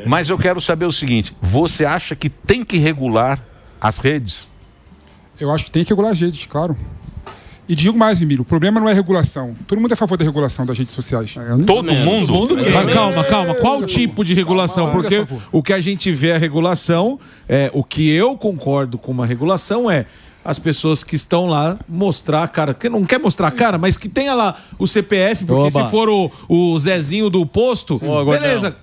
Mas eu quero saber o seguinte, você acha que tem que regular as redes? Eu acho que tem que regular as redes, claro. E digo mais, Emílio, o problema não é regulação. Todo mundo é a favor da regulação das redes sociais. Todo mundo? Calma. Qual tipo de regulação? Porque o que a gente vê a regulação, o que eu concordo com uma regulação é as pessoas que estão lá mostrar a cara, que não quer mostrar a cara, mas que tenha lá o CPF, porque se for o Zezinho do posto, beleza,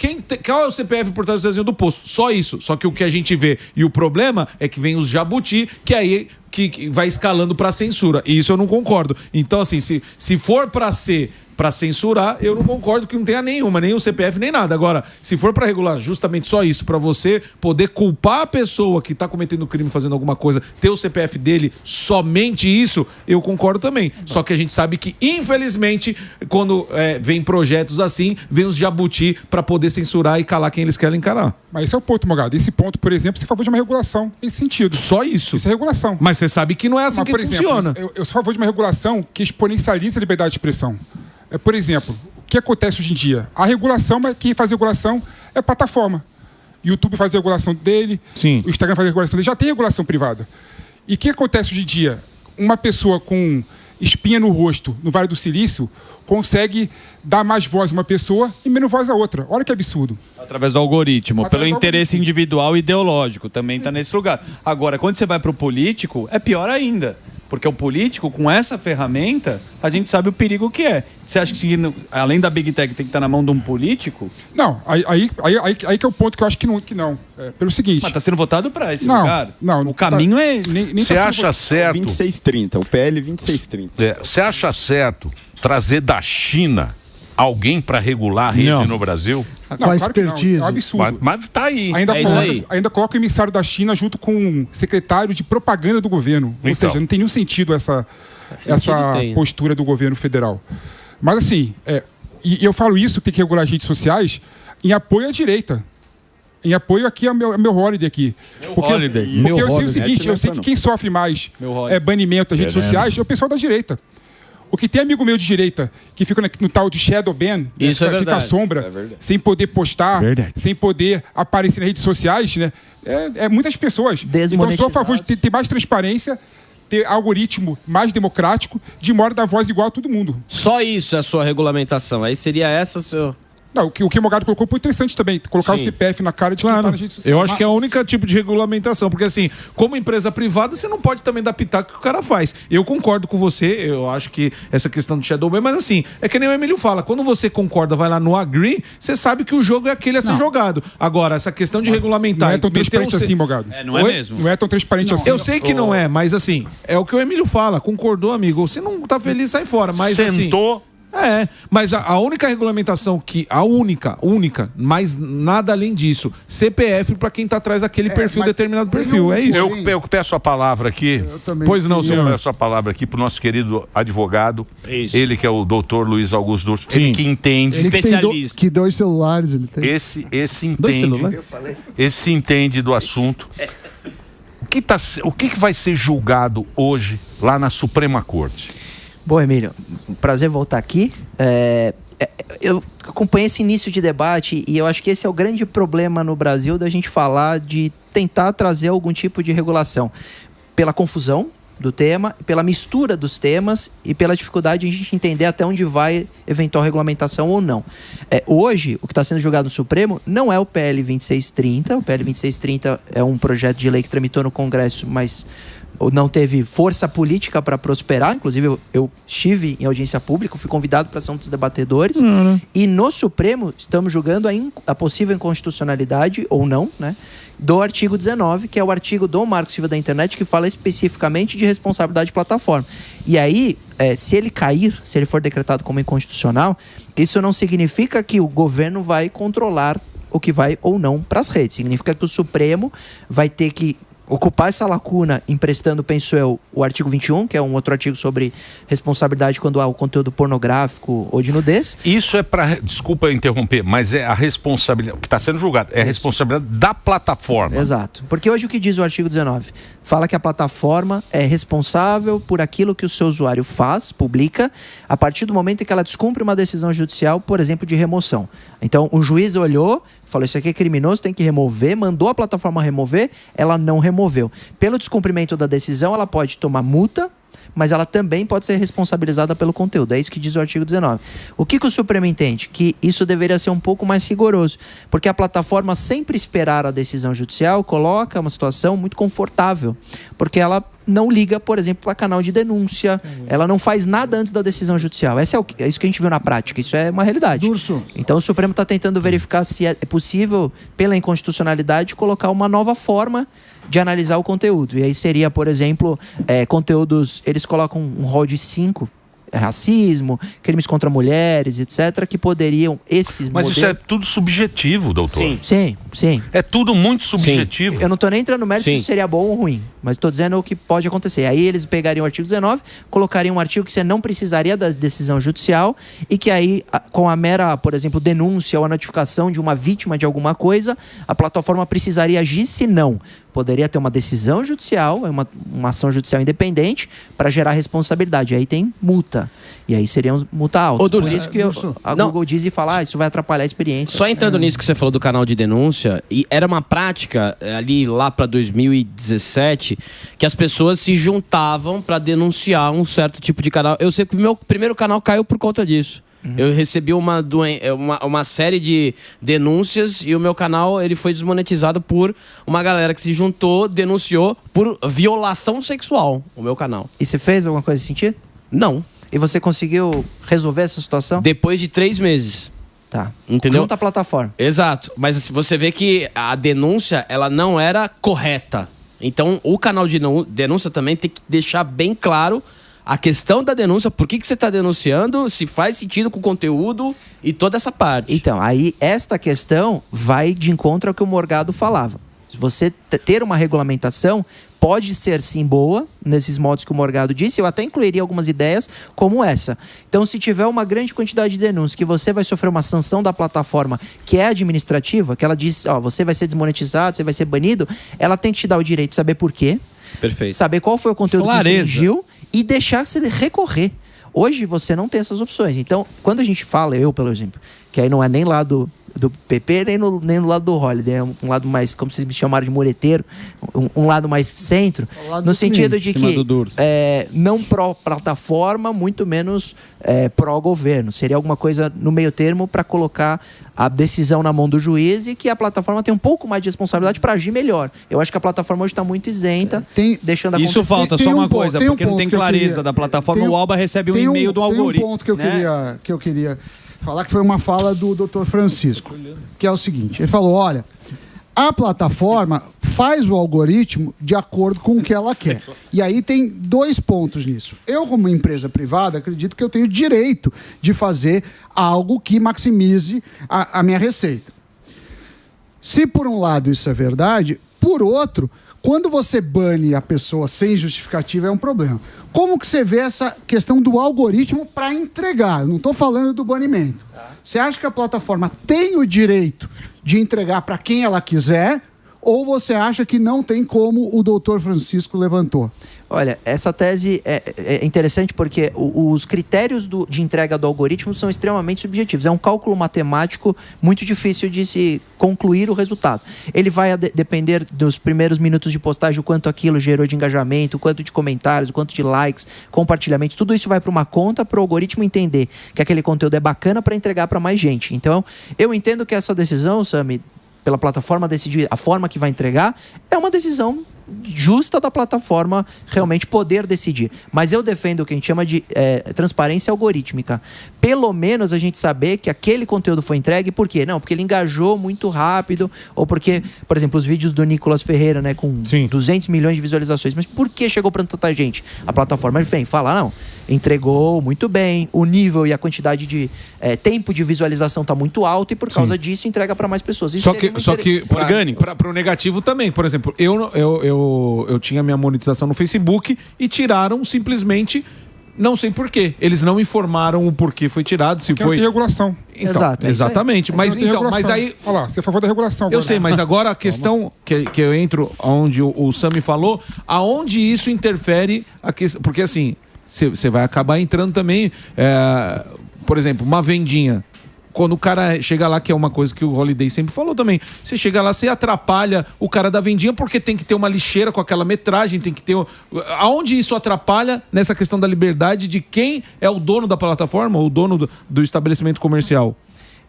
qual é o CPF por trás do Zezinho do posto? Só isso, só que o que a gente vê, e o problema é que vem os jabuti, que aí que vai escalando para censura, e isso eu não concordo. Então assim, se for para ser para censurar, eu não concordo que não tenha nenhuma, nem o CPF, nem nada. Agora, se for para regular justamente só isso, para você poder culpar a pessoa que está cometendo crime, fazendo alguma coisa, ter o CPF dele, somente isso, eu concordo também. Só que a gente sabe que, infelizmente, quando vem projetos assim, vem os jabuti para poder censurar e calar quem eles querem encarar. Mas esse é o ponto, Morgado. Esse ponto, por exemplo, você é a favor de uma regulação nesse sentido. Só isso. Isso é regulação. Mas você sabe que não é assim que funciona. Eu sou a favor de uma regulação que exponencializa a liberdade de expressão. Por exemplo, o que acontece hoje em dia? A regulação, mas quem faz regulação é a plataforma. O YouTube faz a regulação dele, o Instagram faz a regulação dele, já tem regulação privada. E o que acontece hoje em dia? Uma pessoa com espinha no rosto, no Vale do Silício, consegue dar mais voz a uma pessoa e menos voz a outra. Olha que absurdo. Através do algoritmo, pelo interesse individual e ideológico, também está nesse lugar. Agora, quando você vai para o político, é pior ainda. Porque o político, com essa ferramenta, a gente sabe o perigo que é. Você acha que, além da Big Tech, tem que estar na mão de um político? Não, aí que é o ponto que eu acho que não. Pelo seguinte... Mas está sendo votado para esse lugar? Não. O caminho é... Você acha certo... 2630, o PL 2630. Você acha certo trazer da China alguém para regular a rede no Brasil? Não, com a expertise. É um absurdo. Mas tá aí. Ainda coloca o emissário da China junto com o secretário de propaganda do governo. Ou seja, não tem nenhum sentido essa postura do governo federal. Mas assim, e eu falo isso, que tem que regular as redes sociais, em apoio à direita. Em apoio aqui ao meu holiday aqui. Porque eu sei o seguinte, eu sei que quem sofre mais banimento das redes sociais é o pessoal da direita. O que tem amigo meu de direita que fica no tal de shadow ban, fica à sombra, sem poder postar, sem poder aparecer nas redes sociais, né? Muitas pessoas. Então eu sou a favor de ter mais transparência, ter algoritmo mais democrático, de modo dar voz igual a todo mundo. Só isso é a sua regulamentação. Aí seria essa seu... Não, o que o Morgado colocou foi interessante também. Colocar o CPF na cara de quem tá na rede social. Eu acho que é o único tipo de regulamentação. Porque assim, como empresa privada, você não pode também dar pitaco que o cara faz. Eu concordo com você, eu acho que essa questão do shadow ban, mas assim, é que nem o Emílio fala, quando você concorda, vai lá no agree, você sabe que o jogo é aquele a ser jogado. Agora, essa questão de regulamentar... Não é tão transparente assim, Morgado. Não é mesmo. Não é tão transparente assim. Eu sei que não é, mas assim, é o que o Emílio fala, concordou, amigo. Você não tá feliz, sai fora. Mas sentou... mas a única regulamentação que... A única, mas nada além disso. CPF para quem tá atrás daquele perfil, determinado perfil, é isso. Eu peço a palavra aqui. Pois não, senhor. Eu peço a palavra aqui pro nosso querido advogado. Ele que é o doutor Luiz Augusto Durso. Ele que entende. Especialista. Que 2 celulares ele tem. Esse entende. Esse entende do assunto. O que vai ser julgado hoje lá na Suprema Corte? Bom, Emílio, um prazer voltar aqui. Eu acompanhei esse início de debate e eu acho que esse é o grande problema no Brasil da gente falar de tentar trazer algum tipo de regulação. Pela confusão do tema, pela mistura dos temas e pela dificuldade de a gente entender até onde vai eventual regulamentação ou não. Hoje, o que está sendo julgado no Supremo não é o PL 2630. O PL 2630 é um projeto de lei que tramitou no Congresso, mas não teve força política para prosperar. Inclusive, eu estive em audiência pública, fui convidado para ser um dos debatedores. E no Supremo, estamos julgando a possível inconstitucionalidade, ou não, né, do artigo 19, que é o artigo do Marco Civil da Internet, que fala especificamente de responsabilidade de plataforma. E aí, se ele cair, se ele for decretado como inconstitucional, isso não significa que o governo vai controlar o que vai ou não para as redes. Significa que o Supremo vai ter que ocupar essa lacuna emprestando, penso eu, o artigo 21, que é um outro artigo sobre responsabilidade quando há o conteúdo pornográfico ou de nudez. Isso é para, desculpa interromper, mas é a responsabilidade, o que está sendo julgado, é a responsabilidade da plataforma. Exato, porque hoje o que diz o artigo 19? Fala que a plataforma é responsável por aquilo que o seu usuário faz, publica, a partir do momento em que ela descumpre uma decisão judicial, por exemplo, de remoção. Então, o juiz olhou, falou, isso aqui é criminoso, tem que remover, mandou a plataforma remover, ela não removeu. Pelo descumprimento da decisão, ela pode tomar multa, mas ela também pode ser responsabilizada pelo conteúdo. É isso que diz o artigo 19. O que o Supremo entende? Que isso deveria ser um pouco mais rigoroso, porque a plataforma sempre esperar a decisão judicial coloca uma situação muito confortável, porque ela não liga, por exemplo, para canal de denúncia, ela não faz nada antes da decisão judicial. É isso que a gente viu na prática, isso é uma realidade. Então o Supremo está tentando verificar se é possível, pela inconstitucionalidade, colocar uma nova forma de analisar o conteúdo. E aí seria, por exemplo, conteúdos, eles colocam um rol de 5, racismo, crimes contra mulheres, etc., que poderiam, esses Mas modelos... isso é tudo subjetivo, doutor. Sim. É tudo muito subjetivo. Eu não estou nem entrando no mérito se seria bom ou ruim, mas estou dizendo o que pode acontecer. Aí eles pegariam o artigo 19, colocariam um artigo que você não precisaria da decisão judicial e que aí, com a mera, por exemplo, denúncia ou a notificação de uma vítima de alguma coisa, a plataforma precisaria agir, se não. Poderia ter uma decisão judicial, uma ação judicial independente para gerar responsabilidade. Aí tem multa. E aí seria multa alta. Por isso que a Google diz e fala, isso vai atrapalhar a experiência. Só entrando nisso que você falou do canal de denúncia, e era uma prática ali lá para 2017 que as pessoas se juntavam para denunciar um certo tipo de canal. Eu sei que o meu primeiro canal caiu por conta disso. Eu recebi uma série de denúncias e o meu canal ele foi desmonetizado por uma galera que se juntou, denunciou por violação sexual, o meu canal. E você fez alguma coisa nesse sentido? Não. E você conseguiu resolver essa situação? Depois de 3 meses. Tá. Entendeu? Junto à plataforma. Exato. Mas você vê que a denúncia, ela não era correta. Então, o canal de denúncia também tem que deixar bem claro a questão da denúncia, por que você está denunciando, se faz sentido com o conteúdo e toda essa parte. Então, aí esta questão vai de encontro ao que o Morgado falava. Se você ter uma regulamentação, pode ser sim boa, nesses modos que o Morgado disse, eu até incluiria algumas ideias como essa. Então, se tiver uma grande quantidade de denúncias, que você vai sofrer uma sanção da plataforma que é administrativa, que ela diz, você vai ser desmonetizado, você vai ser banido, ela tem que te dar o direito de saber por quê. Perfeito. Saber qual foi o conteúdo que infringiu e deixar você recorrer. Hoje você não tem essas opções. Então, quando a gente fala, eu, por exemplo, que aí não é nem lá do PP, nem no lado do Holliday, é um lado mais, como vocês me chamaram de mureteiro, um lado mais centro, no sentido de que não pró-plataforma, muito menos pró-governo. Seria alguma coisa no meio termo para colocar a decisão na mão do juiz e que a plataforma tem um pouco mais de responsabilidade para agir melhor. Eu acho que a plataforma hoje está muito isenta, deixando acontecer. Isso falta só uma coisa, porque não tem clareza da plataforma. O Alba recebe um e-mail do algoritmo. Tem um ponto que eu queria falar, que foi uma fala do Dr. Francisco, que é o seguinte, ele falou, olha, a plataforma faz o algoritmo de acordo com o que ela quer. E aí tem 2 pontos nisso. Eu, como empresa privada, acredito que eu tenho direito de fazer algo que maximize a minha receita. Se por um lado isso é verdade, por outro, quando você bane a pessoa sem justificativa é um problema. Como que você vê essa questão do algoritmo para entregar? Eu não estou falando do banimento. Você acha que a plataforma tem o direito de entregar para quem ela quiser? Ou você acha que não tem como o doutor Francisco levantou? Olha, essa tese é interessante porque os critérios de entrega do algoritmo são extremamente subjetivos. É um cálculo matemático muito difícil de se concluir o resultado. Ele vai depender dos primeiros minutos de postagem, o quanto aquilo gerou de engajamento, o quanto de comentários, o quanto de likes, compartilhamentos. Tudo isso vai para uma conta para o algoritmo entender que aquele conteúdo é bacana para entregar para mais gente. Então, eu entendo que essa decisão, Sami, pela plataforma decidir a forma que vai entregar, é uma decisão justa da plataforma realmente poder decidir. Mas eu defendo o que a gente chama de transparência algorítmica. Pelo menos a gente saber que aquele conteúdo foi entregue, por quê? Não, porque ele engajou muito rápido, ou porque, por exemplo, os vídeos do Nicolas Ferreira, né, com 200 milhões de visualizações, mas por que chegou para tanta gente? A plataforma vem falar, não, entregou muito bem, o nível e a quantidade de tempo de visualização está muito alto e por causa disso entrega para mais pessoas. Isso só que para o negativo também, por exemplo, eu tinha minha monetização no Facebook e tiraram simplesmente, não sei porquê. Eles não informaram o porquê foi tirado, se foi... Tem regulação. Então, exato. Exatamente. Mas aí... Olha lá, você é a favor da regulação. Eu sei, mas agora a questão que eu entro, onde o Sami falou, aonde isso interfere... Porque assim, você vai acabar entrando também... por exemplo, uma vendinha. quando o cara chega lá, que é uma coisa que o Holiday sempre falou também, você chega lá, você atrapalha o cara da vendinha porque tem que ter uma lixeira com aquela metragem, tem que ter... Aonde isso atrapalha nessa questão da liberdade de quem é o dono da plataforma, o dono do estabelecimento comercial?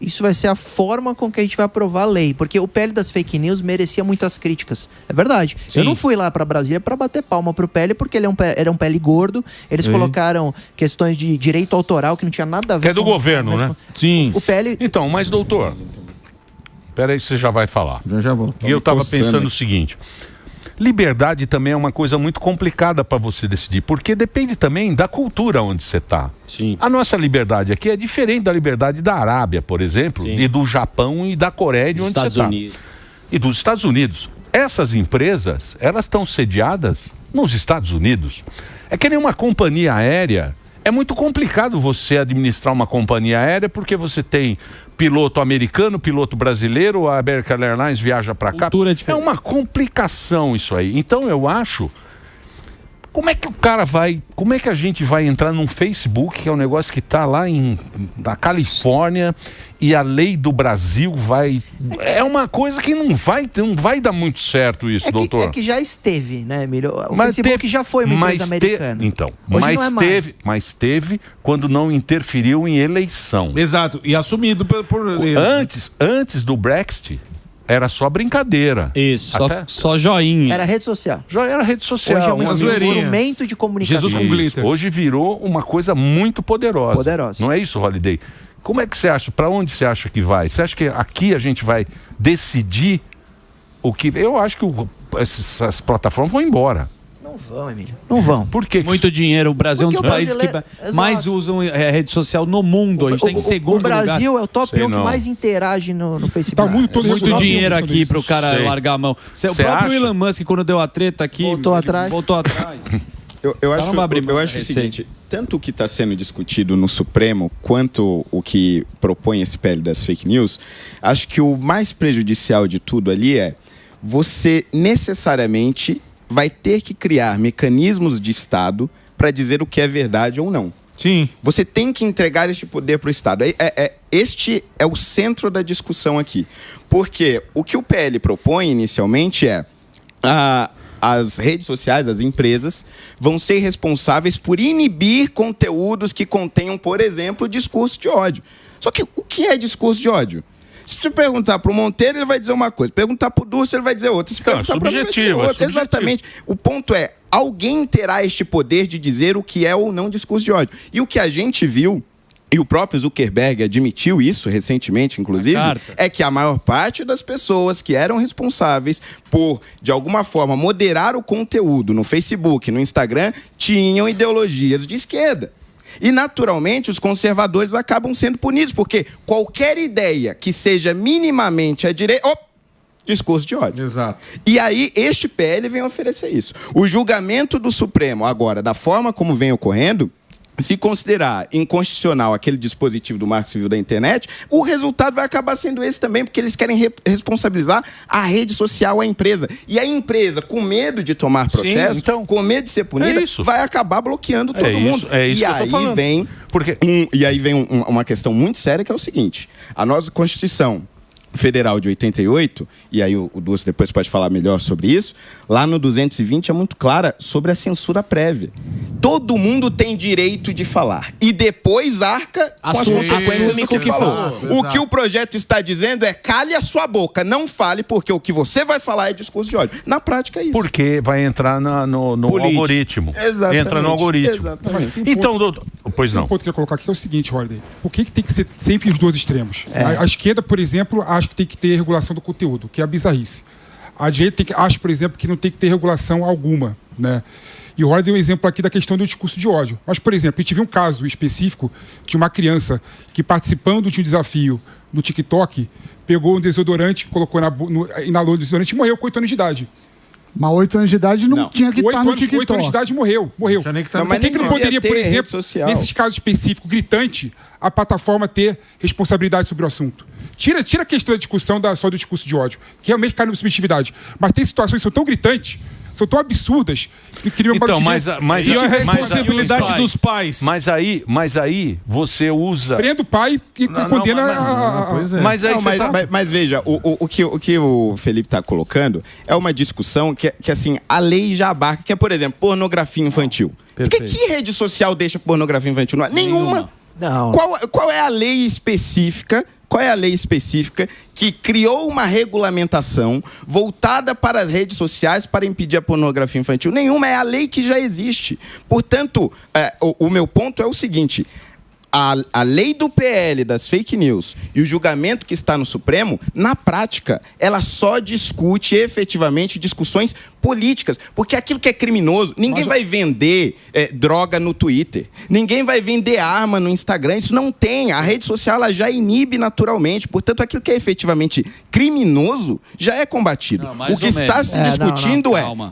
Isso vai ser a forma com que a gente vai aprovar a lei, porque o PL das fake news merecia muitas críticas. É verdade. Sim. Eu não fui lá para Brasília para bater palma pro PL, porque ele era um PL gordo. Eles colocaram questões de direito autoral que não tinha nada a ver com... É do governo, né? Sim. O PL... Então, mas doutor, peraí que você já vai falar. Já vou. E eu tava pensando o seguinte... Liberdade também é uma coisa muito complicada para você decidir, porque depende também da cultura onde você está. A nossa liberdade aqui é diferente da liberdade da Arábia, por exemplo, e do Japão e da Coreia, de onde você está. E dos Estados Unidos. Essas empresas, elas estão sediadas nos Estados Unidos. É que nem uma companhia aérea. É muito complicado você administrar uma companhia aérea porque você tem piloto americano, piloto brasileiro, a American Airlines viaja para cá. É uma complicação isso aí. Então eu acho... Como é que o cara vai... Como é que a gente vai entrar num Facebook, que é um negócio que está lá na Califórnia, e a lei do Brasil vai... É uma coisa que não vai dar muito certo isso, doutor. É que já esteve, né, Emílio? O Facebook já foi uma empresa americana. Então, mas teve quando não interferiu em eleição. Exato, e assumido por antes do Brexit... Era só brincadeira. Isso. Só joinha. Era rede social. Já era rede social. Hoje é um instrumento de comunicação. Jesus com glitter. Hoje virou uma coisa muito poderosa. Não é isso, Holiday? Como é que você acha? Para onde você acha que vai? Você acha que aqui a gente vai decidir o que... Eu acho que essas plataformas vão embora. Não vão, Emílio. Não vão. Por quê? Muito dinheiro. O Brasil é um dos países que mais usam rede social no mundo. A gente está em segundo lugar. O Brasil é o top 1 que mais interage no Facebook. Tá muito dinheiro aqui para o cara largar a mão. O próprio Elon Musk, quando deu a treta aqui... Voltou atrás. Eu acho o seguinte, tanto o que está sendo discutido no Supremo, quanto o que propõe esse PL das fake news, acho que o mais prejudicial de tudo ali é você necessariamente... vai ter que criar mecanismos de Estado para dizer o que é verdade ou não. Sim. Você tem que entregar este poder para o Estado. Este é o centro da discussão aqui. Porque o que o PL propõe inicialmente é... as redes sociais, as empresas, vão ser responsáveis por inibir conteúdos que contenham, por exemplo, discurso de ódio. Só que o que é discurso de ódio? Se tu perguntar para o Monteiro, ele vai dizer uma coisa. Perguntar para o Dulce, ele vai dizer outra. Se perguntar para mim, vai dizer outra. Exatamente. O ponto é, alguém terá este poder de dizer o que é ou não discurso de ódio. E o que a gente viu, e o próprio Zuckerberg admitiu isso recentemente, inclusive, é que a maior parte das pessoas que eram responsáveis por, de alguma forma, moderar o conteúdo no Facebook, no Instagram, tinham ideologias de esquerda. E, naturalmente, os conservadores acabam sendo punidos, porque qualquer ideia que seja minimamente à direita... discurso de ódio. Exato. E aí, este PL vem oferecer isso. O julgamento do Supremo, agora, da forma como vem ocorrendo... Se considerar inconstitucional aquele dispositivo do Marco Civil da internet, o resultado vai acabar sendo esse também, porque eles querem responsabilizar a rede social, a empresa. E a empresa, com medo de tomar processo, com medo de ser punida, vai acabar bloqueando todo mundo. É isso que eu tô falando. E aí vem uma questão muito séria, que é o seguinte. A nossa Constituição Federal de 88, e aí o Dulce depois pode falar melhor sobre isso, lá no 220 é muito clara sobre a censura prévia. Todo mundo tem direito de falar e depois arca com as consequências do que falar. O que o projeto está dizendo é cale a sua boca, não fale, porque o que você vai falar é discurso de ódio. Na prática é isso. Porque vai entrar no algoritmo. Exatamente. Entra no algoritmo. Exatamente. Então, doutor, pois não. Um ponto que eu ia colocar aqui é o seguinte, Holiday. Por que tem que ser sempre os dois extremos? A esquerda, por exemplo, acha que tem que ter regulação do conteúdo, que é a bizarrice. A direita acha, por exemplo, que não tem que ter regulação alguma, né? E o Holiday deu um exemplo aqui da questão do discurso de ódio. Mas, por exemplo, a gente viu um caso específico de uma criança que, participando de um desafio no TikTok, pegou um desodorante, colocou inalou o desodorante e morreu com 8 anos de idade. Mas 8 anos de idade não tinha que estar no TikTok. 8 anos de idade morreu. Por que não poderia, por exemplo, nesses casos específicos, gritante, a plataforma ter responsabilidade sobre o assunto? Tira a questão da discussão só do discurso de ódio, que realmente cai na subjetividade. Mas tem situações que são tão gritantes, são tão absurdas que criam então, mas e a responsabilidade dos pais. Mas aí você usa. Prenda o pai e condena Mas veja, o que o Felipe está colocando é uma discussão que assim, a lei já abarca, que é, por exemplo, pornografia infantil. Porque que rede social deixa pornografia infantil? Nenhuma. Não. Qual é a lei específica? Qual é a lei específica que criou uma regulamentação voltada para as redes sociais para impedir a pornografia infantil? Nenhuma, é a lei que já existe. Portanto, o meu ponto é o seguinte: a lei do PL, das fake news, e o julgamento que está no Supremo, na prática, ela só discute efetivamente discussões políticas. Porque aquilo que é criminoso, ninguém vai vender droga no Twitter, ninguém vai vender arma no Instagram, isso não tem. A rede social ela já inibe naturalmente. Portanto, aquilo que é efetivamente criminoso já é combatido. O que está se discutindo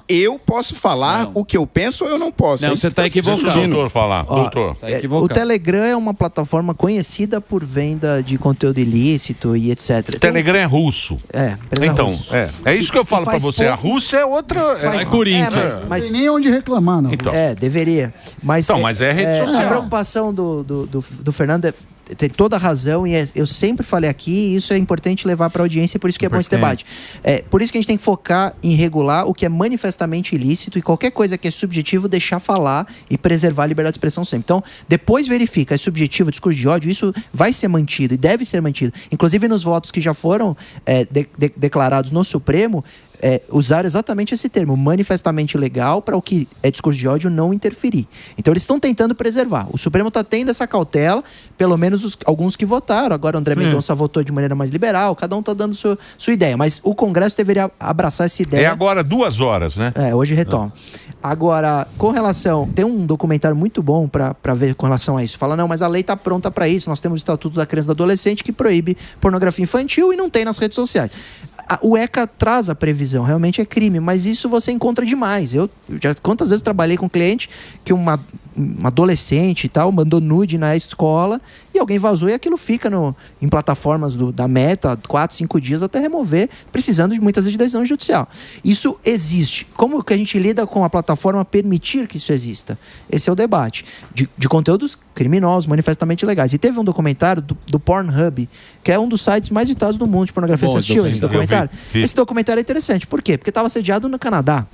eu posso falar o que eu penso ou eu não posso. Não, você está equivocado. Doutor, falar. Doutor. O Telegram é uma plataforma conhecida por venda de conteúdo ilícito e etc. O Telegram é russo. Então, é isso que eu falo para você. A Rússia é outra. É Corinthians. Mas tem nem onde reclamar, não. Então. Deveria. Mas é rede social. A preocupação do Fernando tem toda a razão e eu sempre falei aqui, e isso é importante levar para a audiência, por isso que é bom esse debate. Por isso que a gente tem que focar em regular o que é manifestamente ilícito e qualquer coisa que é subjetivo, deixar falar e preservar a liberdade de expressão sempre. Então, depois verifica, é subjetivo, discurso de ódio, isso vai ser mantido e deve ser mantido. Inclusive nos votos que já foram declarados no Supremo, usar exatamente esse termo, manifestamente ilegal, para o que é discurso de ódio não interferir. Então eles estão tentando preservar. O Supremo está tendo essa cautela, pelo menos alguns que votaram. Agora o André Mendonça votou de maneira mais liberal, cada um está dando sua ideia. Mas o Congresso deveria abraçar essa ideia. É agora 2 horas, né? Hoje retoma. Agora, com relação... Tem um documentário muito bom para ver com relação a isso. Fala, não, mas a lei está pronta para isso. Nós temos o Estatuto da Criança e do Adolescente que proíbe pornografia infantil e não tem nas redes sociais. O ECA traz a previsão, realmente é crime, mas isso você encontra demais. Eu já quantas vezes trabalhei com um cliente que uma adolescente e tal mandou nude na escola e alguém vazou e aquilo fica em plataformas da Meta 4, 5 dias até remover, precisando de muitas vezes de decisão judicial. Isso existe. Como que a gente lida com a plataforma permitir que isso exista? Esse é o debate. De conteúdos criminosos, manifestamente ilegais. E teve um documentário do Pornhub, que é um dos sites mais visitados do mundo de pornografia. Você assistiu esse documentário? Vi. Esse documentário é interessante. Por quê? Porque estava sediado no Canadá.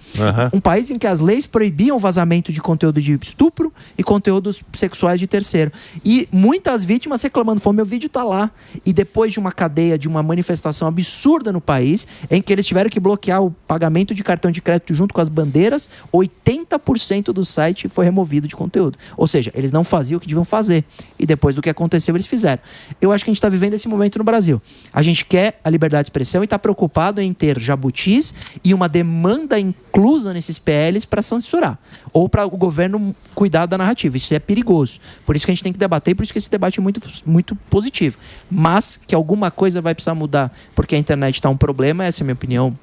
Um país em que as leis proibiam o vazamento de conteúdo de estupro e conteúdos sexuais de terceiro. E muitas vítimas reclamando, meu vídeo tá lá. E depois de uma cadeia, de uma manifestação absurda no país, em que eles tiveram que bloquear o pagamento de cartão de crédito junto com as bandeiras, 80% do site foi removido de conteúdo. Ou seja, eles não faziam o que deviam fazer. E depois do que aconteceu, eles fizeram. Eu acho que a gente está vivendo esse momento no Brasil. A gente quer a liberdade de expressão e está preocupado em ter jabutis e uma demanda inclusa nesses PLs para censurar. Ou para o governo cuidar da narrativa. Isso é perigoso. Por isso que a gente tem que debater e por isso que esse debate é muito, muito positivo. Mas que alguma coisa vai precisar mudar porque a internet está um problema, essa é a minha opinião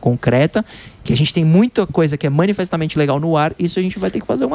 concreta, que a gente tem muita coisa que é manifestamente legal no ar, isso a gente vai ter que fazer uma